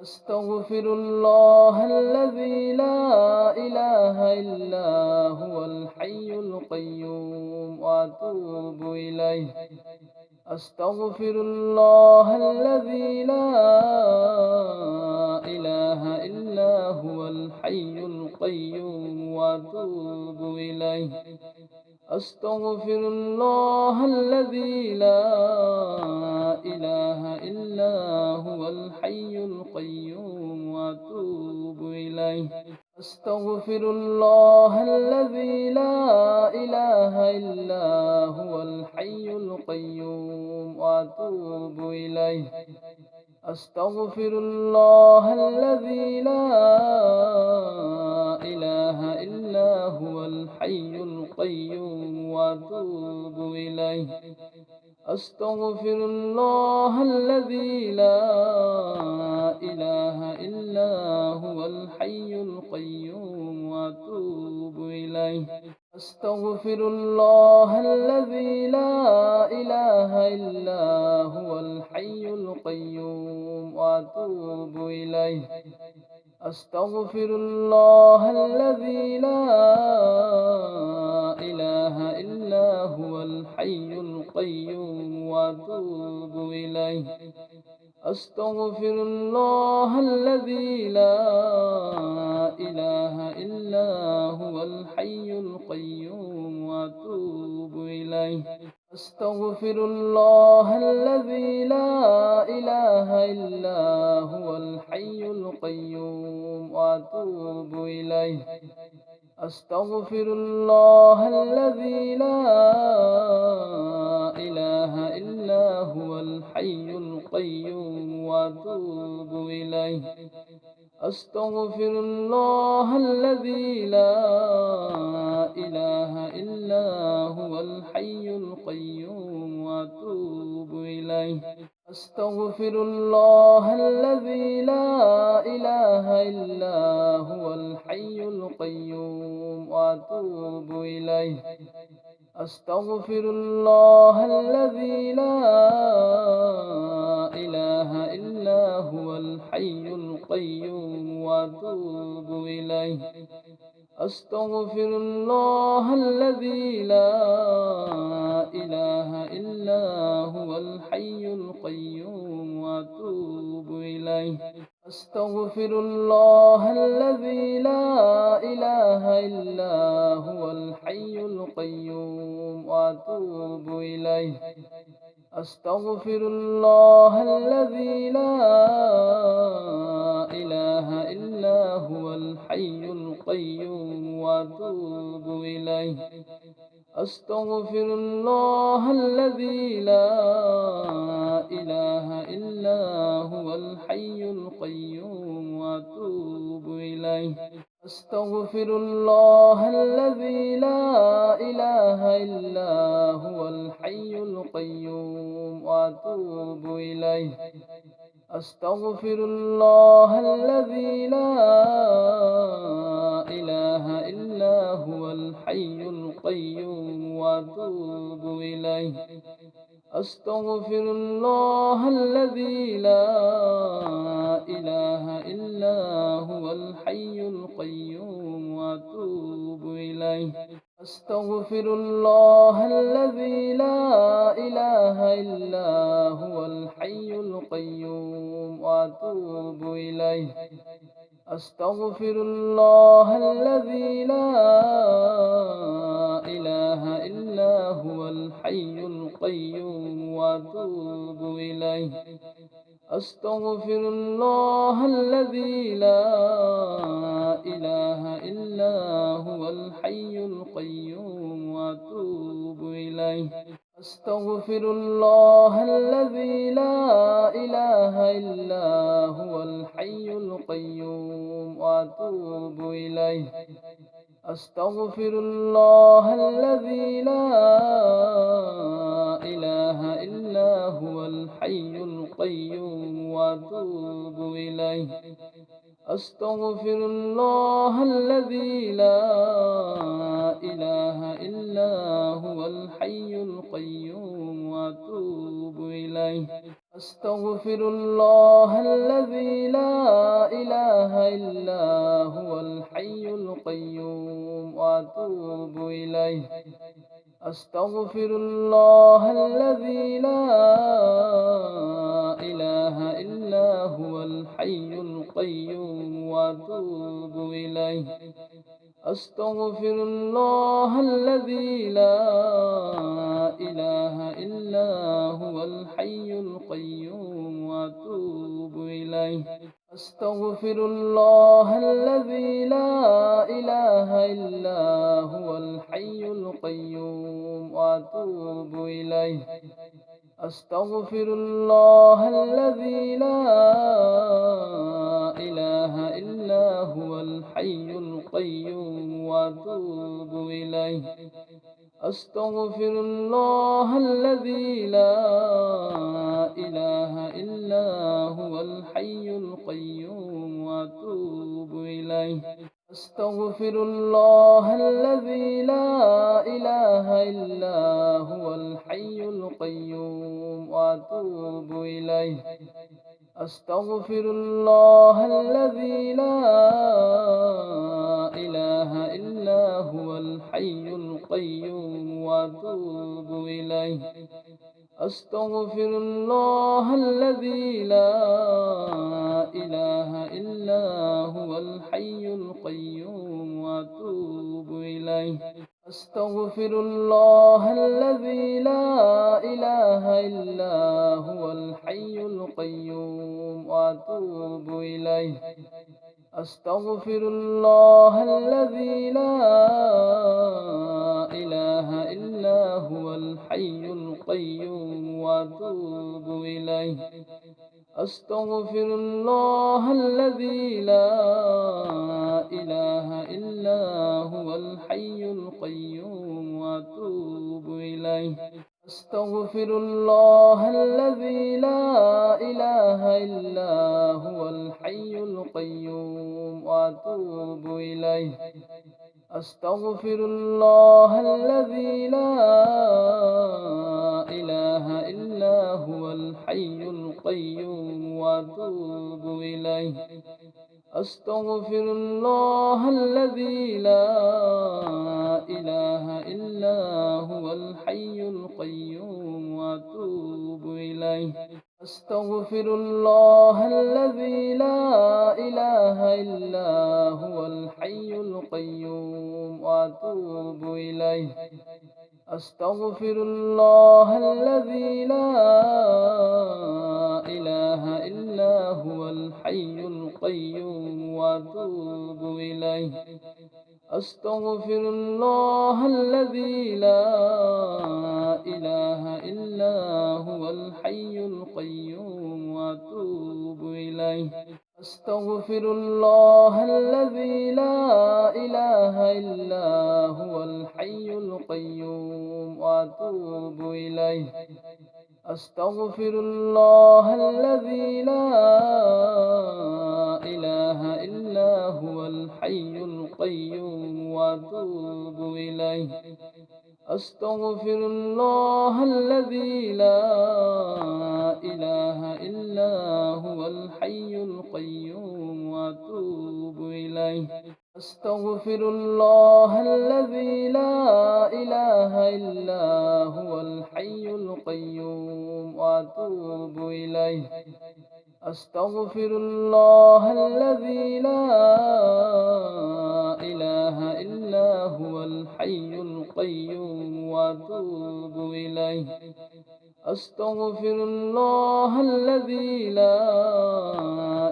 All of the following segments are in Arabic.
أستغفر الله الذي لا إله إلا هو الحي القيوم وأتوب إليه. أستغفر الله الذي لا إله إلا هو الحي القيوم وأتوب إليه. أستغفر الله الذي لا إله إلا هو الحي القيوم وأتوب إليه. أستغفر الله الذي لا إله إلا هو الحي القيوم وأتوب إليه. أستغفر الله الذي لا إله إلا هو الحي القيوم وأتوب إليه. أستغفر الله الذي لا إله إلا هو الحي القيوم وأتوب إليه. أستغفر الله الذي لا إله إلا هو الحي القيوم وأتوب إليه. أستغفر الله الذي لا إله إلا هو الحي القيوم وأتوب إليه. أستغفر الله الذي لا إله إلا هو الحي القيوم وأتوب إليه. أستغفر الله الذي لا إله إلا هو الحي القيوم وأتوب إليه. أستغفر الله الذي لا إله إلا هو الحي القيوم وأتوب إليه. أستغفر الله الذي لا إله إلا هو الحي القيوم وأتوب إليه. أستغفر الله الذي لا إله إلا هو الحي القيوم وأتوب إليه. أستغفر الله الذي لا إله إلا هو الحي القيوم وأتوب إليه. أستغفر الله الذي لا إله إلا هو الحي القيوم وأتوب إليه. أستغفر الله الذي لا إله إلا هو الحي القيوم وأتوب إليه. أستغفر الله الذي لا إله إلا هو الحي القيوم وأتوب إليه. أستغفر الله الذي لا إله إلا هو الحي القيوم وأتوب إليه. أستغفر الله الذي لا إله إلا هو الحي القيوم وأتوب إليه. أستغفر الله الذي لا إله إلا هو الحي القيوم وأتوب إليه. أستغفر الله الذي لا إله إلا هو الحي القيوم وأتوب إليه. أستغفر الله الذي لا إله إلا هو الحي القيوم وأتوب إليه. أستغفر الله الذي لا إله إلا هو الحي القيوم وأتوب إليه. أستغفر الله الذي لا إله إلا هو الحي القيوم وأتوب إليه. أستغفر الله الذي لا إله إلا هو الحي القيوم وأتوب إليه. أستغفر الله الذي لا إله إلا هو الحي القيوم وأتوب إليه. أستغفر الله الذي لا إله إلا هو الحي القيوم وأتوب إليه. أستغفر الله الذي لا إلا هو الحي القيوم وأتوب إليه. أستغفر الله الذي لا إله إلا هو الحي القيوم وأتوب إليه. أستغفر الله الذي لا إله إلا هو الحي القيوم وأتوب إليه. أستغفر الله الذي لا إله إلا هو الحي القيوم وأتوب إليه. أستغفر الله الذي لا إله إلا هو الحي القيوم وأتوب إليه. أستغفر الله الذي لا إله إلا هو الحي القيوم وأتوب إليه. أستغفر الله الذي لا إله إلا هو الحي القيوم وأتوب إليه. أستغفر الله الذي لا إله إلا هو الحي القيوم وأتوب إليه. أستغفر الله الذي لا إله إلا هو الحي القيوم وأتوب إليه. أستغفر الله الذي لا إله إلا هو الحي القيوم وأتوب إليه. أستغفر الله الذي لا إله إلا هو الحي القيوم وأتوب إليه. أستغفر الله الذي لا إله إلا هو الحي القيوم وأتوب إليه. أستغفر الله الذي لا إله إلا هو الحي القيوم وأتوب إليه. أستغفر الله الذي لا إله إلا هو الحي القيوم وأتوب إليه. أستغفر الله الذي لا إله إلا هو الحي القيوم وأتوب إليه. أستغفر الله الذي لا إله إلا هو الحي القيوم وأتوب إليه. أستغفر الله الذي لا إله إلا هو الحي القيوم وأتوب إليه. أستغفر الله الذي لا إله إلا هو الحي القيوم وأتوب إليه. أستغفر الله الذي لا إله إلا هو الحي القيوم وأتوب إليه. أستغفر الله الذي لا إله إلا هو الحي القيوم وأتوب إليه. أستغفر الله الذي لا إله إلا هو الحي القيوم وأتوب إليه. أستغفر الله الذي لا إله إلا هو الحي القيوم وأتوب إليه. أستغفر الله الذي لا إله إلا هو الحي القيوم وأتوب إليه. أستغفر الله الذي لا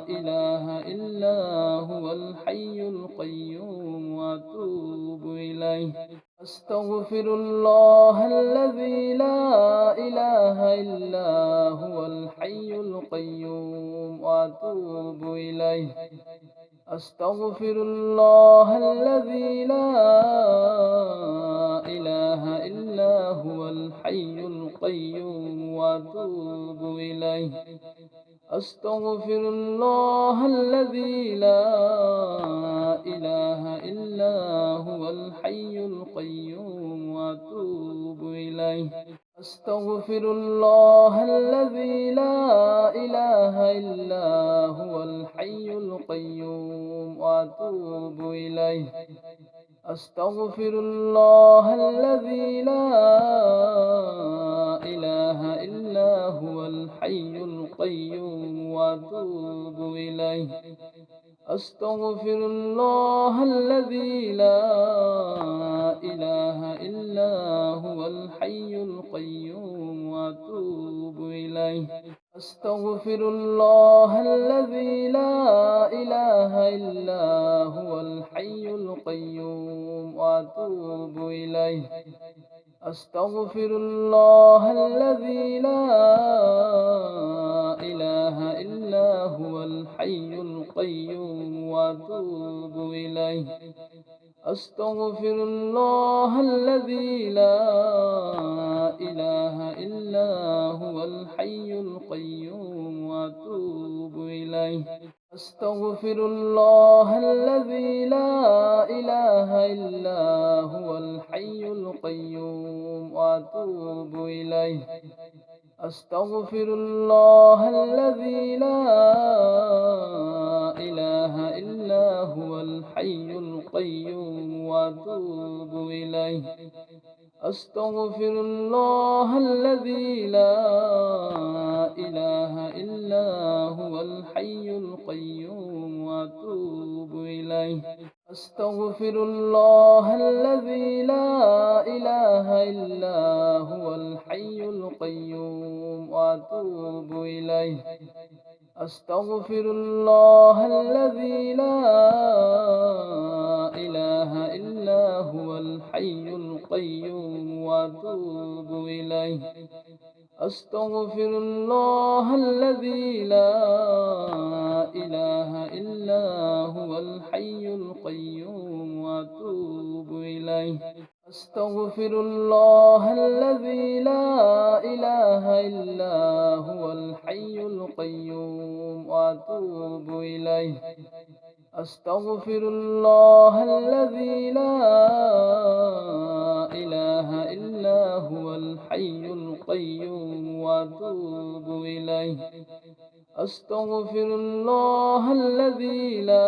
إله إلا هو الحي القيوم وأتوب إليه. أستغفر الله الذي لا إله إلا هو الحي القيوم وأتوب إليه. أستغفر الله الذي لا إله إلا هو الحي القيوم وأتوب إليه. أستغفر الله الذي لا إله إلا هو الحي القيوم وأتوب إليه. أستغفر الله الذي لا إله إلا هو الحي القيوم وأتوب إليه. أستغفر الله الذي لا إله إلا هو الحي القيوم وأتوب إليه. أستغفر الله الذي لا إله إلا هو الحي القيوم وأتوب إليه. أستغفر الله الذي لا إله إلا هو الحي القيوم وأتوب إليه. أستغفر الله الذي لا إله إلا هو الحي القيوم وأتوب إليه. أستغفر الله الذي لا إله إلا هو الحي القيوم وأتوب إليه. أستغفر الله الذي لا إله إلا هو الحي القيوم وأتوب إليه. أستغفر الله الذي لا إله إلا هو الحي القيوم وأتوب إليه. أستغفر الله الذي لا إله إلا هو الحي القيوم وأتوب إليه. أستغفر الله الذي لا إله إلا هو الحي القيوم وأتوب إليه. أستغفر الله الذي لا إله إلا هو الحي القيوم وأتوب إليه. أستغفر الله الذي لا إله إلا هو الحي القيوم وأتوب إليه. أستغفر الله الذي لا إله إلا هو الحي القيوم وأتوب إليه. أستغفر الله الذي لا إله إلا هو الحي القيوم وأتوب إليه. أستغفر الله الذي لا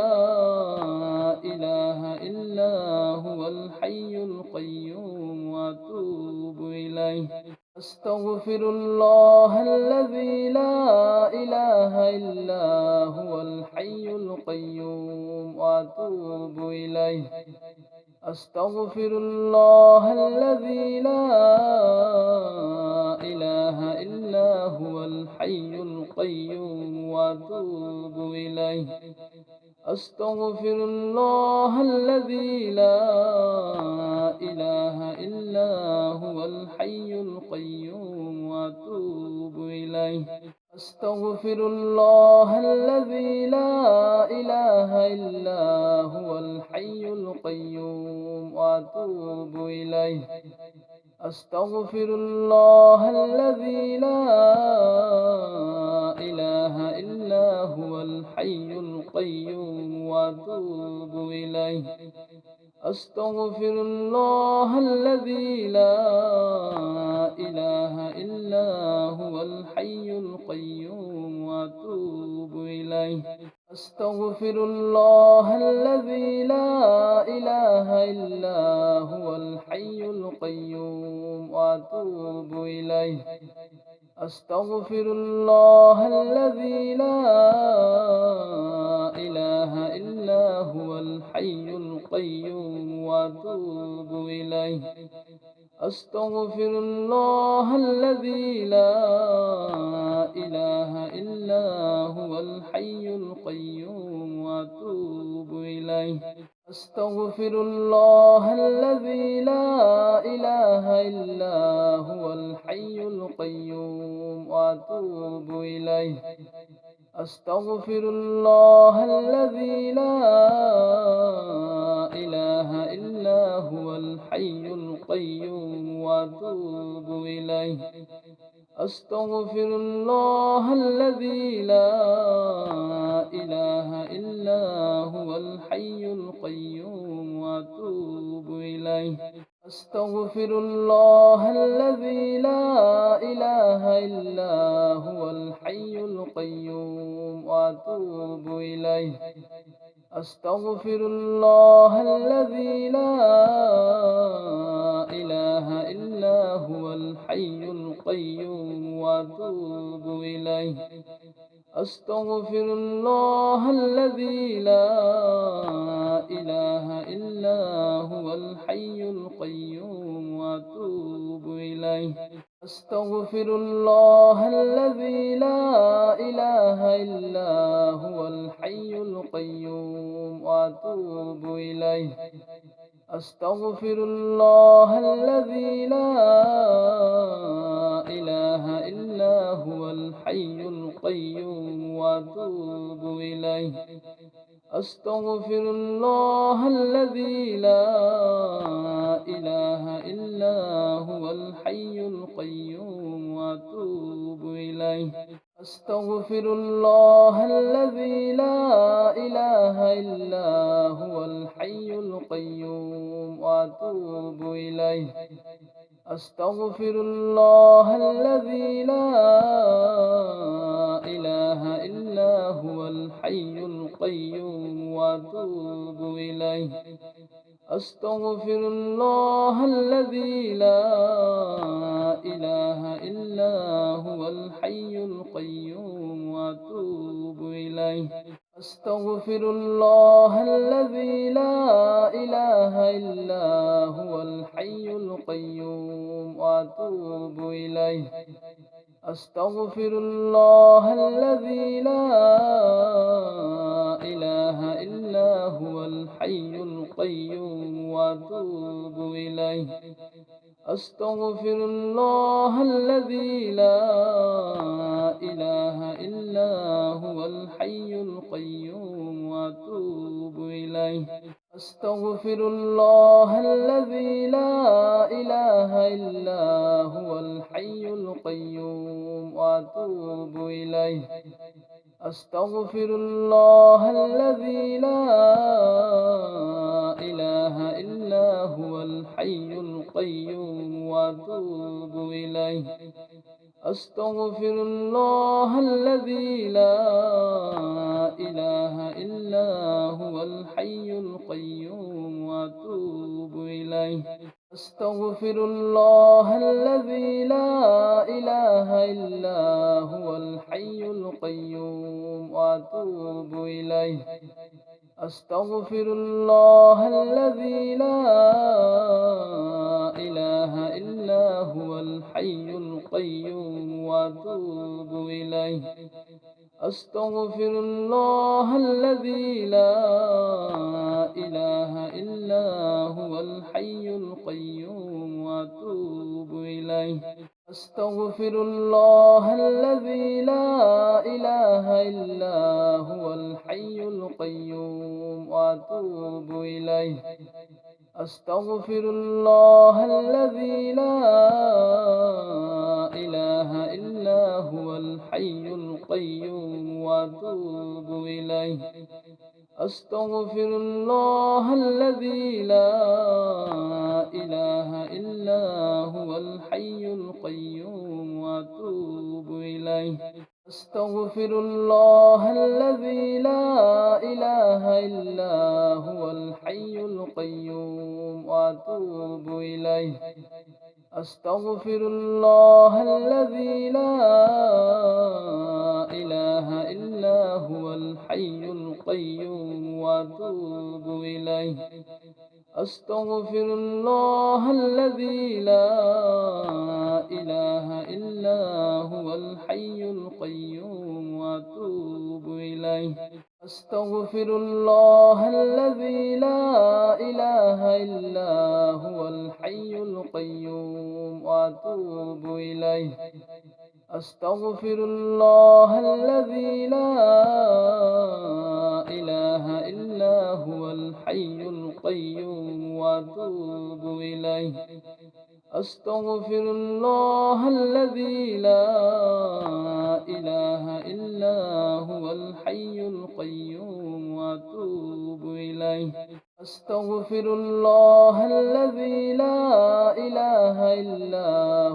إله إلا هو الحي القيوم وأتوب إليه. أستغفر الله الذي لا إله إلا هو الحي القيوم وأتوب إليه. أستغفر الله الذي لا إله إلا هو الحي القيوم وأتوب إليه. أستغفر الله الذي لا إله إلا هو الحي القيوم وأتوب إليه. أستغفر الله الذي لا إله إلا هو الحي القيوم وأتوب إليه. أستغفر الله الذي لا إله إلا هو الحي القيوم وأتوب إليه. أستغفر الله الذي لا إله إلا هو الحي القيوم وأتوب إليه. أستغفر الله الذي لا إله إلا هو الحي القيوم وأتوب إليه. أستغفر الله الذي لا إله إلا هو الحي القيوم وأتوب إليه. أستغفر الله الذي لا إله إلا هو الحي القيوم وأتوب إليه. أستغفر الله الذي لا إله إلا هو الحي القيوم وأتوب إليه. أستغفر الله الذي لا إله إلا هو الحي القيوم وأتوب إليه. أستغفر الله الذي لا إله إلا هو الحي القيوم وأتوب إليه. أستغفر الله الذي لا إله إلا هو الحي القيوم وأتوب إليه. أستغفر الله الذي لا إله إلا هو الحي القيوم وأتوب إليه. أستغفر الله الذي لا إله إلا هو الحي القيوم وأتوب إليه. أستغفر الله الذي لا إله إلا هو الحي القيوم وأتوب إليه. أستغفر الله الذي لا إله إلا هو الحي القيوم وأتوب إليه. أستغفر الله الذي لا إله إلا هو الحي القيوم وأتوب إليه. أستغفر الله الذي لا إله إلا هو الحي القيوم وأتوب إليه. أستغفر الله الذي لا إله إلا هو الحي القيوم وأتوب إليه. أستغفر الله الذي لا إله إلا هو الحي القيوم وأتوب إليه. أستغفر الله الذي لا إله إلا هو الحي القيوم وأتوب إليه. أستغفر الله الذي لا إله إلا هو الحي القيوم وأتوب إليه. أستغفر الله الذي لا إله إلا هو الحي القيوم وأتوب إليه. أستغفر الله الذي لا إله إلا هو الحي القيوم وأتوب إليه. أستغفر الله الذي لا إله إلا هو الحي القيوم وأتوب إليه. أستغفر الله الذي لا إله إلا هو الحي القيوم وأتوب إليه. أستغفر الله الذي لا إله إلا هو الحي القيوم وأتوب إليه. أستغفر الله الذي لا إله إلا هو الحي القيوم وأتوب إليه. أستغفر الله الذي لا إله إلا هو الحي القيوم وأتوب إليه. أستغفر الله الذي لا إله إلا هو الحي القيوم وأتوب إليه. أستغفر الله الذي لا إله إلا هو الحي القيوم وأتوب إليه. أستغفر الله الذي لا إله إلا هو الحي القيوم وأتوب إليه. أستغفر الله الذي لا إله إلا هو الحي القيوم وأتوب إليه. أستغفر الله الذي لا إله إلا هو الحي القيوم وأتوب إليه. أستغفر الله الذي لا إله إلا هو الحي القيوم وأتوب إليه. أستغفر الله الذي لا إله إلا هو الحي القيوم وأتوب إليه. أستغفر الله الذي لا إله إلا هو الحي القيوم وأتوب إليه. أستغفر الله الذي لا إله إلا هو الحي القيوم وأتوب إليه. أستغفر الله الذي لا إله إلا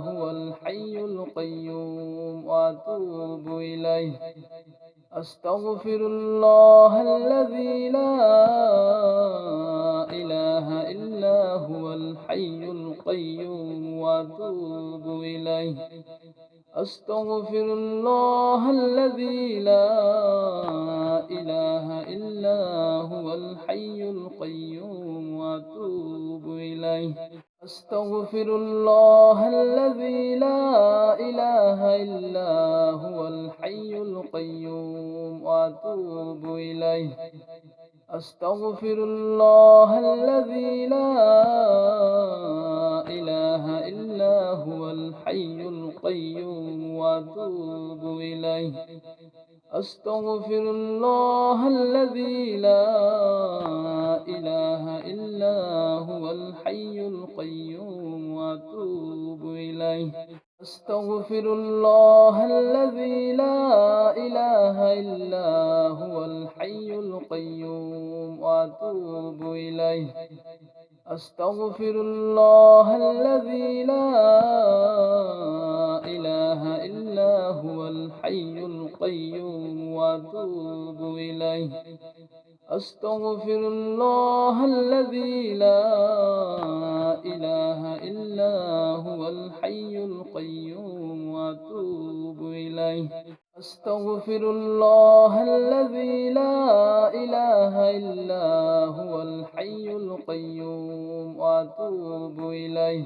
هو الحي القيوم وأتوب إليه. أستغفر الله الذي لا إله إلا هو الحي القيوم وأتوب إليه. أستغفر الله الذي لا إله إلا هو الحي القيوم وأتوب إليه. أستغفر الله الذي لا إله إلا هو الحي القيوم وأتوب إليه. أستغفر الله الذي لا إله إلا هو الحي القيوم وأتوب إليه. أستغفر الله الذي لا إله إلا هو الحي القيوم وأتوب إليه. أستغفر الله الذي لا إله إلا هو الحي القيوم وأتوب إليه. أستغفر الله الذي لا إله إلا هو الحي القيوم وأتوب إليه. أستغفر الله الذي لا إله إلا هو الحي القيوم وأتوب إليه. أستغفر الله الذي لا إله إلا هو الحي القيوم وأتوب إليه.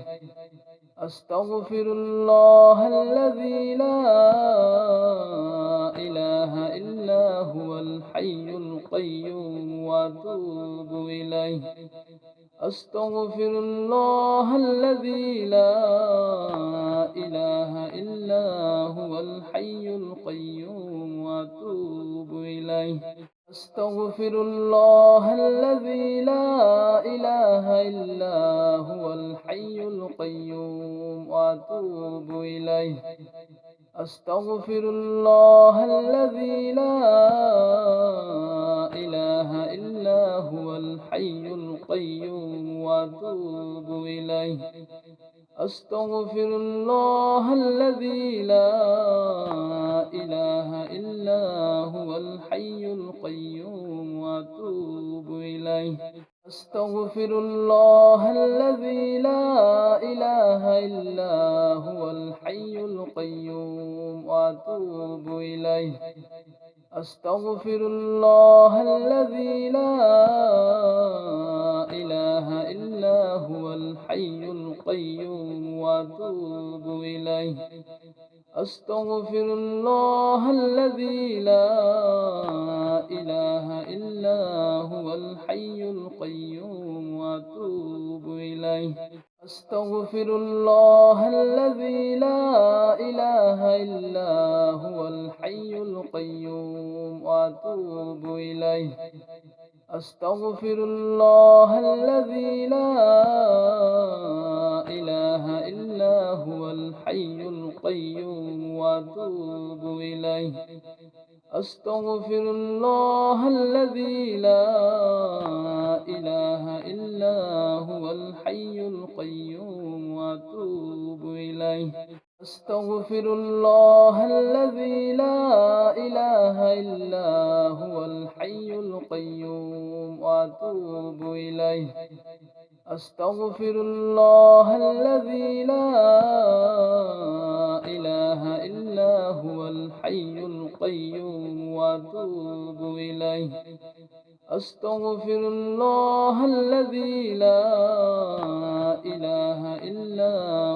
أستغفر الله الذي لا إله إلا هو الحي القيوم وأتوب إليه. أستغفر الله الذي لا إله إلا هو الحي القيوم وأتوب إليه. أستغفر الله الذي لا إله إلا هو الحي القيوم وأتوب إليه. أستغفر الله الذي لا إله إلا هو الحي القيوم وأتوب إليه. أستغفر الله الذي لا إله إلا هو الحي القيوم وأتوب إليه. أستغفر الله الذي لا إله إلا هو الحي القيوم وأتوب إليه. أستغفر الله الذي لا إله إلا هو الحي القيوم وأتوب إليه. أستغفر الله الذي لا إله إلا هو الحي القيوم وأتوب إليه. أستغفر الله الذي لا إله إلا هو الحي القيوم وأتوب إليه. أستغفر الله الذي لا إله إلا هو الحي القيوم وأتوب إليه. أستغفر الله الذي لا إله إلا هو الحي القيوم وأتوب إليه. أستغفر الله الذي لا إله إلا هو الحي القيوم وأتوب إليه. أستغفر الله الذي لا إله إلا هو الحي القيوم وأتوب إليه. أستغفر الله الذي لا إله إلا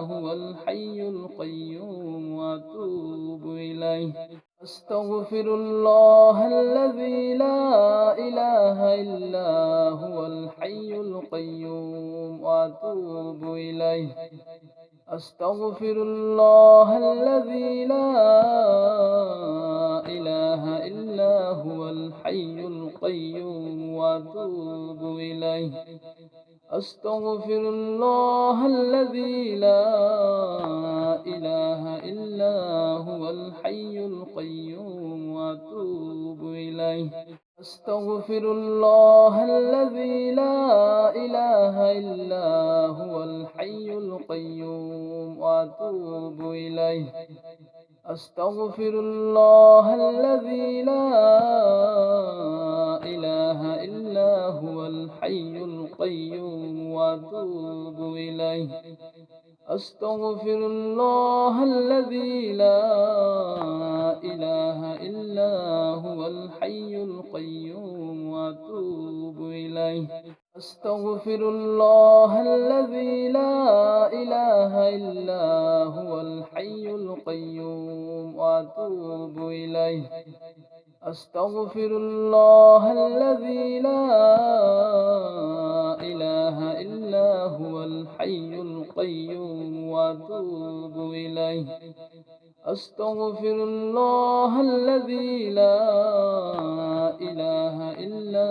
هو الحي القيوم وأتوب إليه. أستغفر الله الذي لا إله إلا هو الحي القيوم وأتوب إليه. أستغفر الله الذي لا إله إلا هو الحي القيوم وأتوب إليه. أستغفر الله الذي لا إله إلا هو الحي القيوم وأتوب إليه. أستغفر الله الذي لا إله إلا هو الحي القيوم وأتوب إليه. أستغفر الله الذي لا إله إلا هو الحي القيوم وأتوب إليه. أستغفر الله الذي لا إله إلا هو الحي القيوم وأتوب إليه. أستغفر الله الذي لا إله إلا هو الحي القيوم وأتوب إليه. أستغفر الله الذي لا إله إلا هو الحي القيوم وأتوب إليه. أستغفر الله الذي لا إله إلا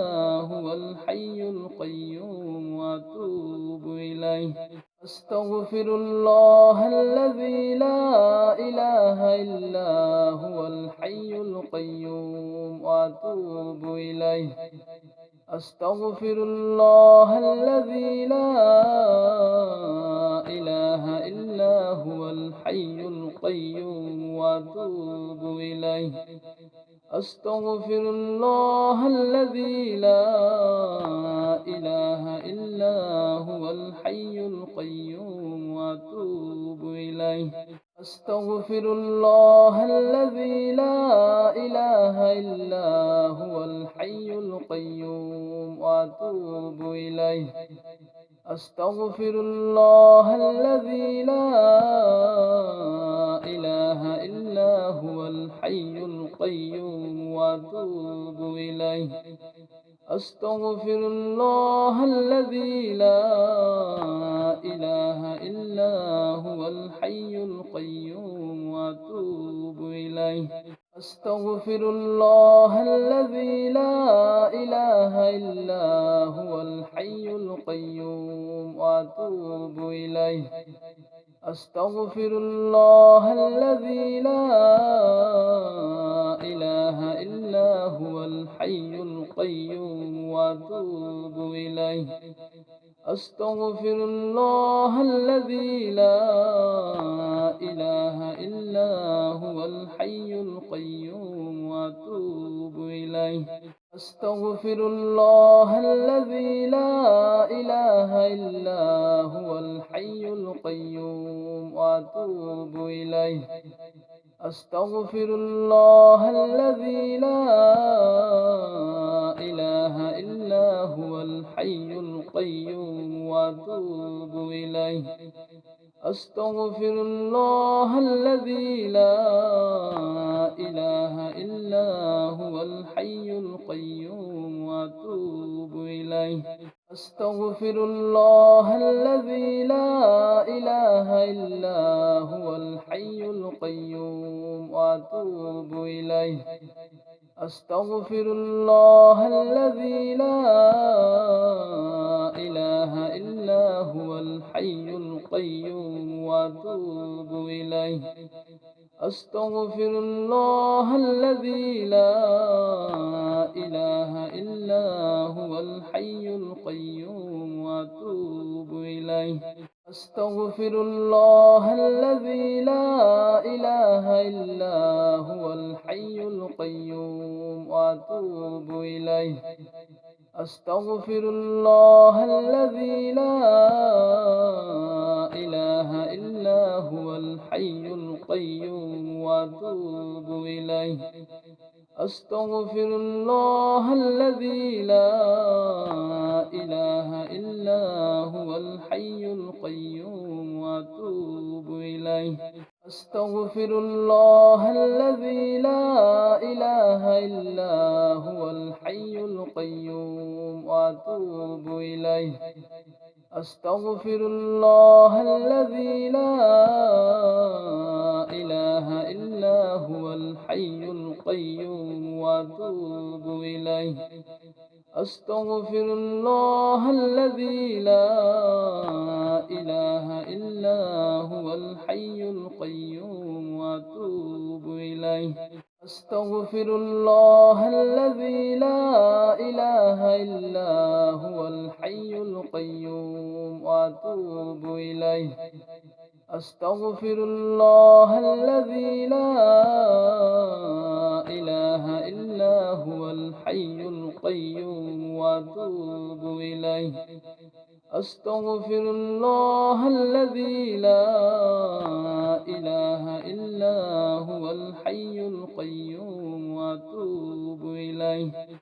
هو الحي القيوم وأتوب إليه. أستغفر الله الذي لا إله إلا هو الحي القيوم وأتوب إليه. أستغفر الله الذي لا إله إلا هو الحي القيوم وأتوب إليه. أستغفر الله الذي لا إله إلا هو الحي القيوم وأتوب إليه. أستغفر الله الذي لا إله إلا هو الحي القيوم وأتوب إليه. أستغفر الله الذي لا إله إلا هو الحي القيوم وأتوب إليه. أستغفر الله الذي لا إله إلا هو الحي القيوم وأتوب إليه. أستغفر الله الذي لا إله إلا هو الحي القيوم وأتوب إليه. أستغفر الله الذي لا إله إلا هو الحي القيوم وأتوب إليه. أستغفر الله الذي لا إله إلا هو الحي القيوم وأتوب إليه. أستغفر الله الذي لا إله إلا هو الحي القيوم وأتوب إليه. أستغفر الله الذي لا إله إلا هو الحي القيوم وأتوب إليه. أستغفر الله الذي لا إله إلا هو الحي القيوم وأتوب إليه. أستغفر الله الذي لا إله إلا هو الحي القيوم وأتوب إليه. أستغفر الله الذي لا إله إلا هو الحي القيوم وأتوب إليه. أستغفر الله الذي لا إله إلا هو الحي القيوم وأتوب إليه. أستغفر الله الذي لا إله إلا هو الحي القيوم وأتوب إليه. أستغفر الله الذي لا إله إلا هو الحي القيوم وأتوب إليه. أستغفر الله الذي لا إله إلا هو الحي القيوم وأتوب إليه. أستغفر الله الذي لا إله إلا هو الحي القيوم وأتوب إليه. أستغفر الله الذي لا إله إلا هو الحي القيوم وأتوب إليه. أستغفر الله الذي لا إله إلا هو الحي القيوم وأتوب إليه. أستغفر الله الذي لا إله إلا هو الحي القيوم وأتوب إليه أستغفر الله الذي لا إله إلا هو الحي القيوم وأتوب إليه أستغفر الله الذي لا إله إلا هو الحي القيوم وأتوب إليه